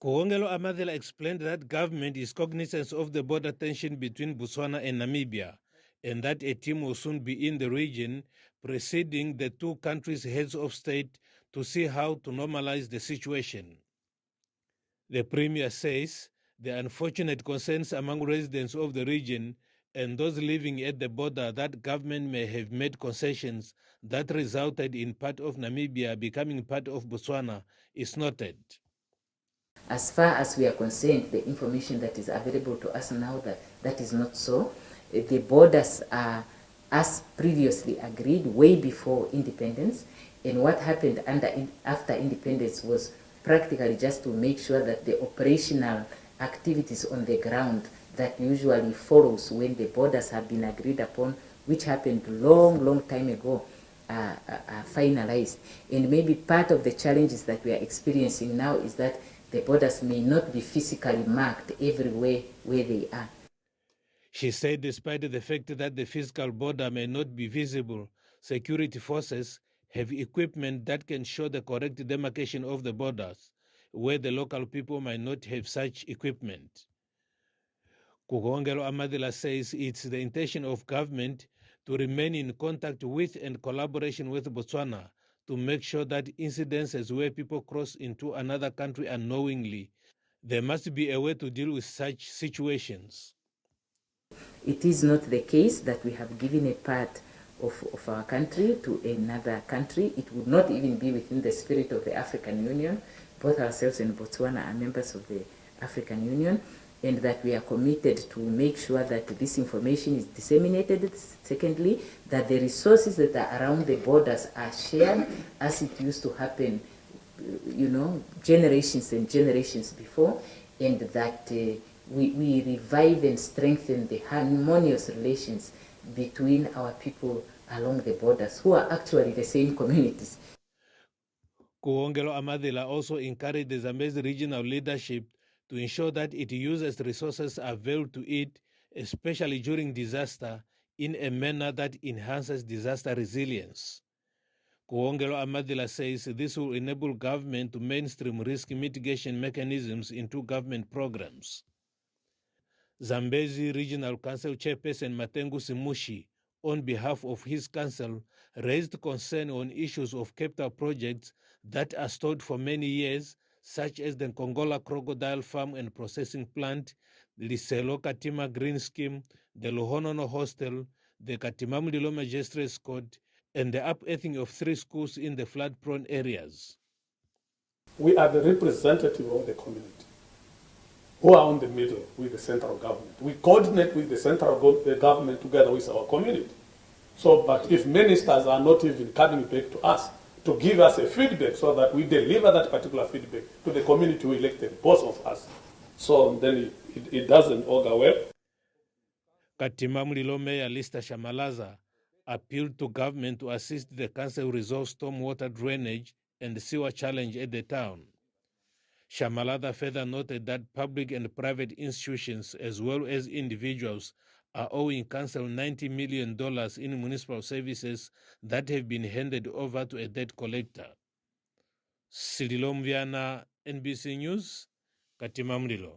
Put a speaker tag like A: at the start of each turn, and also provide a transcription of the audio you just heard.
A: Kuongelo Amadela explained that government is cognizant of the border tension between Botswana and Namibia, and that a team will soon be in the region preceding the two countries' heads of state to see how to normalize the situation. The Premier says the unfortunate concerns among residents of the region and those living at the border that government may have made concessions that resulted in part of Namibia becoming part of Botswana is noted.
B: As far as we are concerned, the information that is available to us now, that is not so. The borders are as previously agreed way before independence, and what happened after independence was practically just to make sure that the operational activities on the ground that usually follows when the borders have been agreed upon, which happened long time ago, are finalized. And maybe part of the challenges that we are experiencing now is that the borders may not be physically marked everywhere where they are.
A: She said despite the fact that the physical border may not be visible, security forces have equipment that can show the correct demarcation of the borders, where the local people might not have such equipment. Kugongelo Amadela says it's the intention of government to remain in contact with and collaboration with Botswana to make sure that incidences where people cross into another country unknowingly, there must be a way to deal with such situations.
B: It is not the case that we have given a part of our country to another country. It would not even be within the spirit of the African Union. Both ourselves and Botswana are members of the African Union, and that we are committed to make sure that this information is disseminated. Secondly, that the resources that are around the borders are shared as it used to happen, generations and generations before, and that we revive and strengthen the harmonious relations between our people along the borders, who are actually the same communities.
A: Kuongelo Amadela also encouraged the Zambezi regional leadership to ensure that it uses resources available to it, especially during disaster, in a manner that enhances disaster resilience. Kuongelo Amadela says this will enable government to mainstream risk mitigation mechanisms into government programs. Zambezi Regional Council Chairperson Matengu Simushi, on behalf of his council, raised concern on issues of capital projects that are stalled for many years, such as the Kongola Crocodile Farm and Processing Plant, the Liselo Katima Green Scheme, the Lohonono Hostel, the Katimamulilo Magistrates Court, and the upearthing of 3 schools in the flood-prone areas.
C: We are the representative of the community who are in the middle with the central government. We coordinate with the central government together with our community. So, but if ministers are not even coming back to us to give us a feedback so that we deliver that particular feedback to the community who elected both of us, so then it doesn't augur well.
A: Katimamulilo Mayor Lista Shamalaza appealed to government to assist the council resolve stormwater drainage and sewer challenge at the town. Shamalada further noted that public and private institutions, as well as individuals, are owing council $90 million in municipal services that have been handed over to a debt collector. Sililo Mviana, NBC News, Katimamulilo.